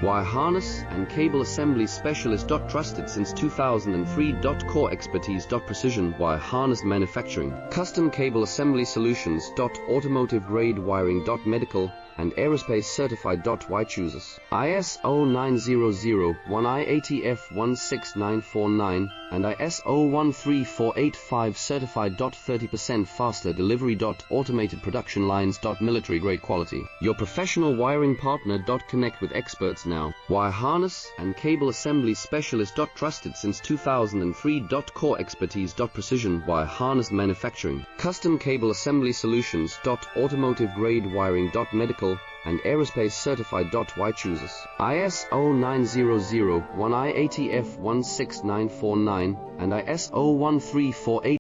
Wire harness and cable assembly specialist. Trusted since 2003. Core expertise. Precision wire harness manufacturing. Custom cable assembly solutions. Automotive grade wiring. Medical and aerospace certified. Why choose us? ISO 9001 IATF 16949 and ISO 13485 certified. 30% faster delivery. Automated production lines. Military grade quality. Your professional wiring partner. Connect with experts now. Wire harness and cable assembly specialist. Trusted since 2003. Core expertise. Precision wire harness manufacturing. Custom cable assembly solutions. Automotive grade wiring. Medical and aerospace certified. Why choose us? ISO 9001 IATF 16949 and ISO 13485